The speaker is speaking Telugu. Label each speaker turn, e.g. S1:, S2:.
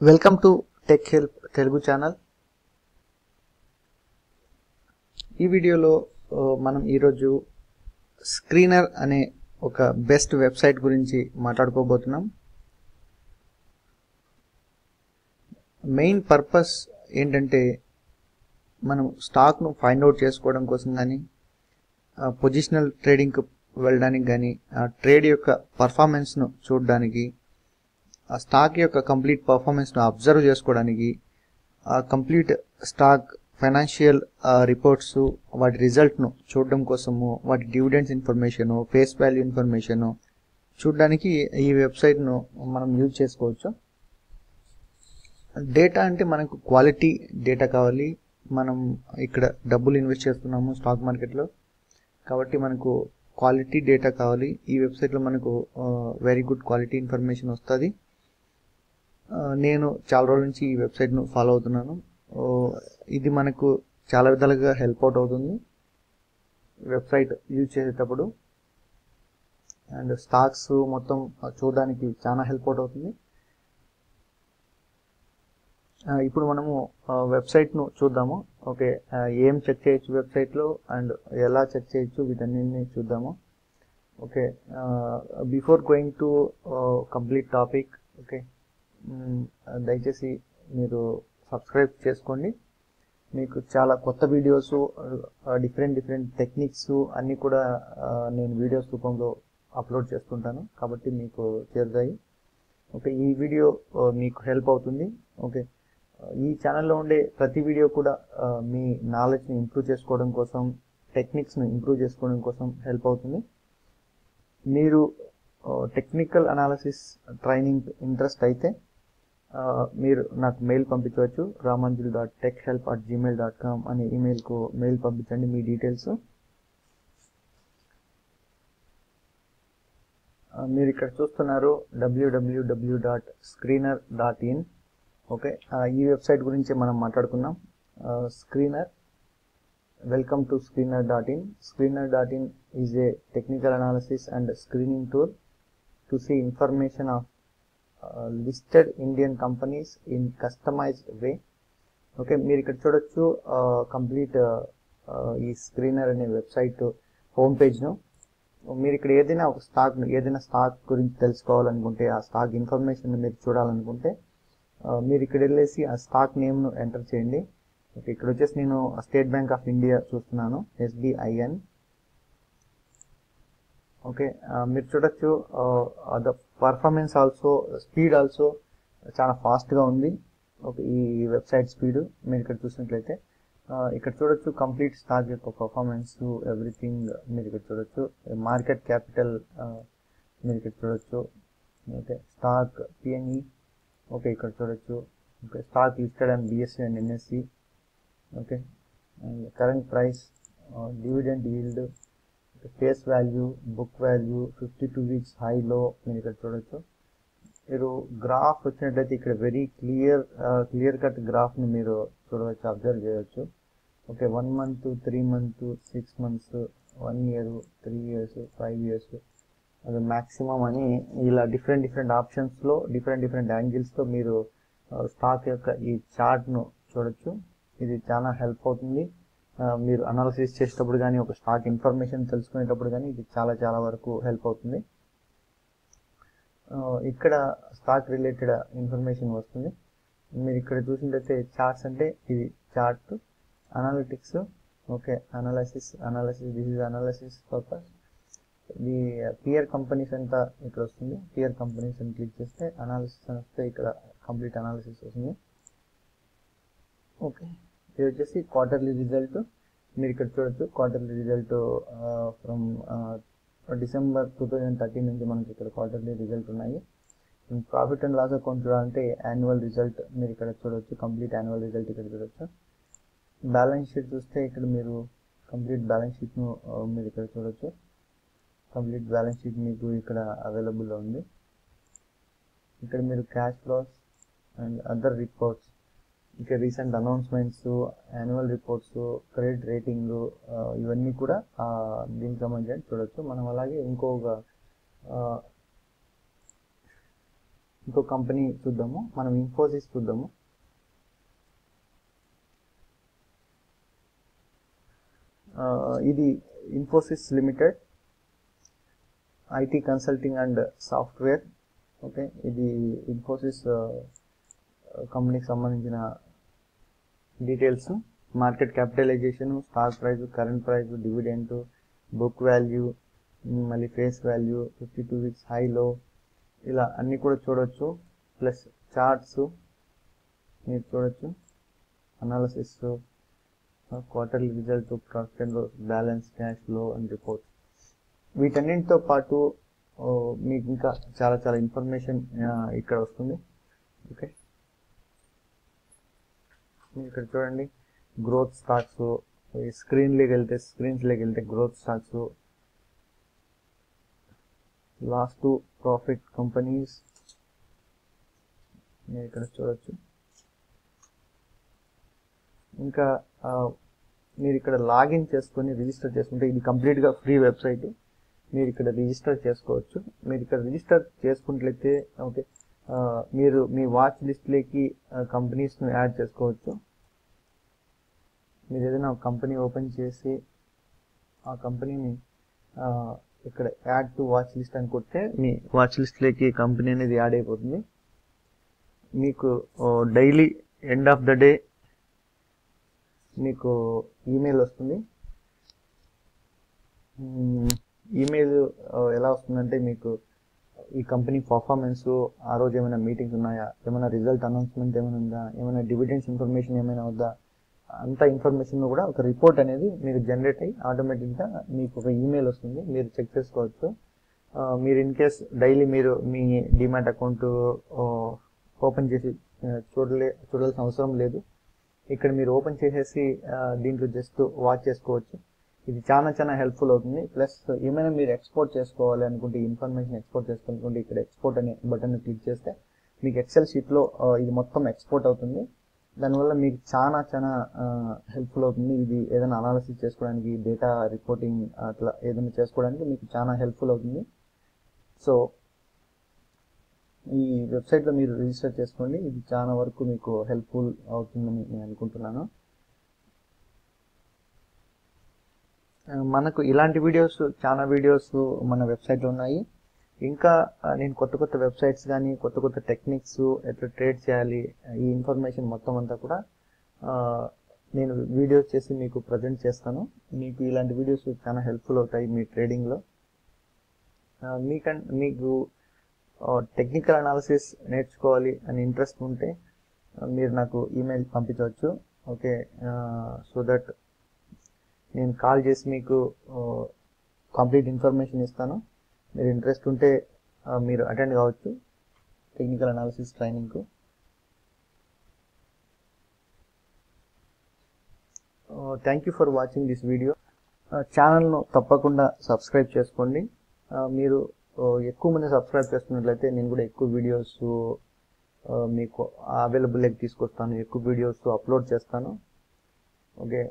S1: Welcome to tech help Telugu channel. ఈ వీడియోలో మనం ఈరోజు స్క్రీనర్ అనే ఒక బెస్ట్ వెబ్సైట్ గురించి మాట్లాడుకోబోతున్నాం. మెయిన్ పర్పస్ ఏంటంటే మనం స్టాక్ను ఫైండ్ అవుట్ చేసుకోవడం కోసం కానీ, పొజిషనల్ ట్రేడింగ్కి వెళ్ళడానికి కానీ, ట్రేడ్ యొక్క పర్ఫార్మెన్స్ను చూడడానికి, ఆ స్టాక్ యొక్క కంప్లీట్ పర్ఫార్మెన్స్ను అబ్జర్వ్ చేసుకోవడానికి, ఆ కంప్లీట్ స్టాక్ ఫైనాన్షియల్ రిపోర్ట్స్ వాటి రిజల్ట్ను చూడడం కోసము, వాటి dividends information, face value information చూడడానికి ఈ వెబ్సైట్ను మనం యూజ్ చేసుకోవచ్చు. డేటా అంటే మనకు క్వాలిటీ డేటా కావాలి. మనం ఇక్కడ డబ్బులు ఇన్వెస్ట్ చేస్తున్నాము స్టాక్ మార్కెట్లో, కాబట్టి మనకు క్వాలిటీ డేటా కావాలి. ఈ వెబ్సైట్లో మనకు వెరీ గుడ్ క్వాలిటీ ఇన్ఫర్మేషన్ వస్తుంది. నేను చాలా రోజుల నుంచి ఈ వెబ్సైట్ను ఫాలో అవుతున్నాను. ఇది మనకు చాలా విధాలుగా హెల్ప్ అవుట్ అవుతుంది వెబ్సైట్ యూజ్ చేసేటప్పుడు, అండ్ స్టాక్స్ మొత్తం చూడడానికి చాలా హెల్ప్ అవుట్ అవుతుంది. ఇప్పుడు మనము వెబ్సైట్ను చూద్దాము. ఓకే, ఏం చెక్ చేయొచ్చు వెబ్సైట్లో అండ్ ఎలా చెక్ చేయొచ్చు వీటన్నిటిని చూద్దాము. Okay, before going to complete topic, okay, దయచేసి మీరు సబ్స్క్రైబ్ చేసుకోండి. మీకు చాలా కొత్త వీడియోస్, డిఫరెంట్ టెక్నిక్స్ అన్నీ కూడా నేను వీడియోస్ రూపంలో అప్లోడ్ చేస్తుంటాను, కాబట్టి మీకు చేరుతాయి. ఓకే, ఈ వీడియో మీకు హెల్ప్ అవుతుంది. ఓకే, ఈ ఛానల్లో ఉండే ప్రతి వీడియో కూడా మీ నాలెడ్జ్ని ఇంప్రూవ్ చేసుకోవడం కోసం, టెక్నిక్స్ని ఇంప్రూవ్ చేసుకోవడం కోసం హెల్ప్ అవుతుంది. మీరు టెక్నికల్ అనాలిసిస్ ట్రైనింగ్ ఇంట్రెస్ట్ అయితే మీరు నాకు మెయిల్ పంపించవచ్చు. ramanjul.techhelp@gmail.com అనే ఈమెయిల్కు మెయిల్ పంపించండి మీ డీటెయిల్స్. మీరు ఇక్కడ చూస్తున్నారు www.screener.in. ఓకే, ఈ వెబ్సైట్ గురించి మనం మాట్లాడుకున్నాం. Screener, welcome to screener.in. Screener.in is a technical analysis and screening tool to see information of listed Indian companies in customized way. Okay, మీరు ఇక్కడ చూడొచ్చు కంప్లీట్ ఈ స్క్రీనర్ అనే వెబ్సైట్ హోమ్ పేజ్ను. మీరు ఇక్కడ ఏదైనా స్టాక్ గురించి తెలుసుకోవాలనుకుంటే, ఆ స్టాక్ ఇన్ఫర్మేషన్ మీరు చూడాలనుకుంటే మీరు ఇక్కడ వెళ్ళేసి ఆ స్టాక్ నేమ్ను ఎంటర్ చేయండి. ఓకే, ఇక్కడ వచ్చేసి నేను స్టేట్ బ్యాంక్ ఆఫ్ ఇండియా చూస్తున్నాను, SBIN. ఓకే, మీరు చూడొచ్చు the performance also, speed also చాలా ఫాస్ట్గా ఉంది. ఓకే, ఈ వెబ్సైట్ స్పీడ్ మీరు ఇక్కడ చూసినట్లయితే ఇక్కడ చూడొచ్చు కంప్లీట్ స్టాక్ యొక్క పర్ఫార్మెన్స్, ఎవ్రీథింగ్ మీరు ఇక్కడ చూడొచ్చు. మార్కెట్ క్యాపిటల్ మీరు ఇక్కడ చూడొచ్చు. ఓకే, స్టాక్ PNE, ఓకే, ఇక్కడ చూడొచ్చు. Okay, stock listed and BSE and NSE. Okay, and current price, dividend yield, face value, book value, 52 weeks high లో మీరు ఇక్కడ చూడొచ్చు. మీరు గ్రాఫ్ వచ్చినట్లయితే ఇక్కడ వెరీ క్లియర్ కట్ గ్రాఫ్ని మీరు చూడవచ్చు, అబ్జర్వ్ చేయవచ్చు. Okay, 1 month, 3 months, 6 months, 1 year, 3 years, 5 years, అది మ్యాక్సిమం అని ఇలా డిఫరెంట్ ఆప్షన్స్లో డిఫరెంట్ యాంగిల్స్తో మీరు స్టాక్ యొక్క ఈ చార్ట్ను చూడొచ్చు. ఇది చాలా హెల్ప్ అవుతుంది మీరు అనాలిసిస్ చేసేటప్పుడు కానీ, ఒక స్టాక్ ఇన్ఫర్మేషన్ తెలుసుకునేటప్పుడు కానీ ఇది చాలా వరకు హెల్ప్ అవుతుంది. ఇక్కడ స్టాక్ రిలేటెడ్ ఇన్ఫర్మేషన్ వస్తుంది. మీరు ఇక్కడ చూసినట్లయితే చార్ట్స్ అంటే ఇది chart, analytics. Okay, analysis this is analysis purpose. ఇది పియర్ కంపెనీస్ అంతా ఇక్కడ వస్తుంది. పియర్ కంపెనీస్ అని క్లిక్ చేస్తే అనాలిసిస్ అని వస్తే ఇక్కడ కంప్లీట్ అనాలిసిస్ వస్తుంది. ఓకే, ఇది వచ్చేసి క్వార్టర్లీ రిజల్ట్. మీరు ఇక్కడ చూడొచ్చు క్వార్టర్లీ రిజల్ట్ ఫ్రమ్ డిసెంబర్ 2013 నుంచి మనకి ఇక్కడ క్వార్టర్లీ రిజల్ట్ ఉన్నాయి. ప్రాఫిట్ అండ్ లాస్ అకౌంట్ చూడాలంటే యాన్యువల్ రిజల్ట్ మీరు ఇక్కడ చూడొచ్చు, కంప్లీట్ యాన్యువల్ రిజల్ట్ ఇక్కడ చూడొచ్చు. బ్యాలెన్స్ షీట్ చూస్తే ఇక్కడ మీరు కంప్లీట్ బ్యాలెన్స్ షీట్ను మీరు ఇక్కడ చూడొచ్చు. కంప్లీట్ బ్యాలెన్స్ షీట్ మీకు ఇక్కడ అవైలబుల్లో ఉంది. ఇక్కడ మీరు cash flows and other reports, ఇంకా recent announcements, annual reports, credit rating, ఇవన్నీ కూడా దీనికి సంబంధించి చూడొచ్చు. మనం అలాగే ఇంకొక ఇంకో కంపెనీ చూద్దాము. మనం ఇన్ఫోసిస్ చూద్దాము. ఇది Infosys limited IT consulting and software. Okay, ఇది ఇన్ఫోసిస్ కంపెనీకి సంబంధించిన details. Market capitalisation, stock price, current price, dividend, book value, మళ్ళీ face value, 52 weeks high low, ఇలా అన్నీ కూడా చూడవచ్చు. ప్లస్ చార్ట్స్ మీరు చూడొచ్చు, analysis, quarterly result, profit and loss, balance, cash flow and reports. వీటన్నింటితో పాటు మీకు ఇంకా చాలా చాలా ఇన్ఫర్మేషన్ ఇక్కడ వస్తుంది. ఓకే, మీరు ఇక్కడ చూడండి, గ్రోత్ స్టాక్స్, స్క్రీన్స్లోకి వెళ్తే growth stocks, last profit companies మీరు ఇక్కడ చూడొచ్చు. ఇంకా మీరు ఇక్కడ లాగిన్ చేసుకొని రిజిస్టర్ చేసుకుంటే, ఇది కంప్లీట్గా ఫ్రీ వెబ్సైట్, మీరు ఇక్కడ రిజిస్టర్ చేసుకోవచ్చు. మీరు ఇక్కడ రిజిస్టర్ చేసుకున్నట్లయితే ఓకే, మీరు మీ వాచ్ లిస్ట్లోకి కంపెనీస్ను యాడ్ చేసుకోవచ్చు. మీరు ఏదైనా ఒక కంపెనీ ఓపెన్ చేసి ఆ కంపెనీని ఇక్కడ యాడ్ టు వాచ్ లిస్ట్ అని కొడితే మీ వాచ్ లిస్ట్లోకి కంపెనీ అనేది యాడ్ అయిపోతుంది. మీకు daily end of the day మీకు ఈమెయిల్ వస్తుంది. ఈమెయిల్ ఎలా వస్తుందంటే, మీకు ఈ కంపెనీ పర్ఫార్మెన్స్, ఆ రోజు ఏమైనా మీటింగ్స్ ఉన్నాయా, ఏమైనా రిజల్ట్ అనౌన్స్మెంట్ ఏమైనా ఉందా, ఏమైనా డివిడెండ్స్ ఇన్ఫర్మేషన్ ఏమైనా ఉందా, అంత ఇన్ఫర్మేషన్ కూడా ఒక రిపోర్ట్ అనేది మీకు జనరేట్ అయ్యి ఆటోమేటిక్గా మీకు ఒక ఈమెయిల్ వస్తుంది. మీరు చెక్ చేసుకోవచ్చు. మీరు ఇన్ కేస్ డైలీ మీరు మీ డిమాట్ అకౌంట్ ఓపెన్ చేసి చూడాల్సిన అవసరం లేదు. ఇక్కడ మీరు ఓపెన్ చేసేసి దీంట్లో జస్ట్ వాచ్ చేసుకోవచ్చు. ఇది చాలా చాలా హెల్ప్ఫుల్ అవుతుంది. ప్లస్ ఏమైనా మీరు ఎక్స్పోర్ట్ చేసుకోవాలి అనుకుంటే, ఇన్ఫర్మేషన్ ఎక్స్పోర్ట్ చేసుకోవాలనుకుంటే ఇక్కడ ఎక్స్పోర్ట్ అనే బటన్ క్లిక్ చేస్తే మీకు ఎక్సెల్ షీట్లో ఇది మొత్తం ఎక్స్పోర్ట్ అవుతుంది. దానివల్ల మీకు చాలా చాలా హెల్ప్ఫుల్ అవుతుంది. ఇది ఏదైనా అనాలిసిస్ చేసుకోవడానికి, డేటా రిపోర్టింగ్ అట్లా ఏదైనా చేసుకోవడానికి మీకు చాలా హెల్ప్ఫుల్ అవుతుంది. సో ఈ వెబ్సైట్లో మీరు రిజిస్టర్ చేసుకోండి. ఇది చాలా వరకు మీకు హెల్ప్ఫుల్ అవుతుందని నేను అనుకుంటున్నాను. మనకు ఇలాంటి వీడియోస్, చాలా వీడియోస్ మన వెబ్సైట్లో ఉన్నాయి. ఇంకా నేను కొత్త కొత్త వెబ్సైట్స్ కానీ, కొత్త కొత్త టెక్నిక్స్, ఎట్లా ట్రేడ్ చేయాలి, ఈ ఇన్ఫర్మేషన్ మొత్తం అంతా కూడా నేను వీడియోస్ చేసి మీకు ప్రజెంట్ చేస్తాను. మీకు ఇలాంటి వీడియోస్ చాలా హెల్ప్ఫుల్ అవుతాయి మీ ట్రేడింగ్లో. మీకు టెక్నికల్ అనాలిసిస్ నేర్చుకోవాలి అని ఇంట్రెస్ట్ ఉంటే మీరు నాకు ఈమెయిల్ పంపించవచ్చు. ఓకే, సో దట్ నేను కాల్ చేసి మీకు కంప్లీట్ ఇన్ఫర్మేషన్ ఇస్తాను. మీరు ఇంట్రెస్ట్ ఉంటే మీరు అటెండ్ కావచ్చు టెక్నికల్ అనాలిసిస్ ట్రైనింగ్కు. Thank you for watching this video. ఛానల్ను తప్పకుండా సబ్స్క్రైబ్ చేసుకోండి. మీరు ఎక్కువ మంది సబ్స్క్రైబ్ చేసుకున్నట్లయితే నేను కూడా ఎక్కువ వీడియోస్ మీకు అవైలబుల్లోకి తీసుకొస్తాను, ఎక్కువ వీడియోస్ అప్లోడ్ చేస్తాను. ఓకే,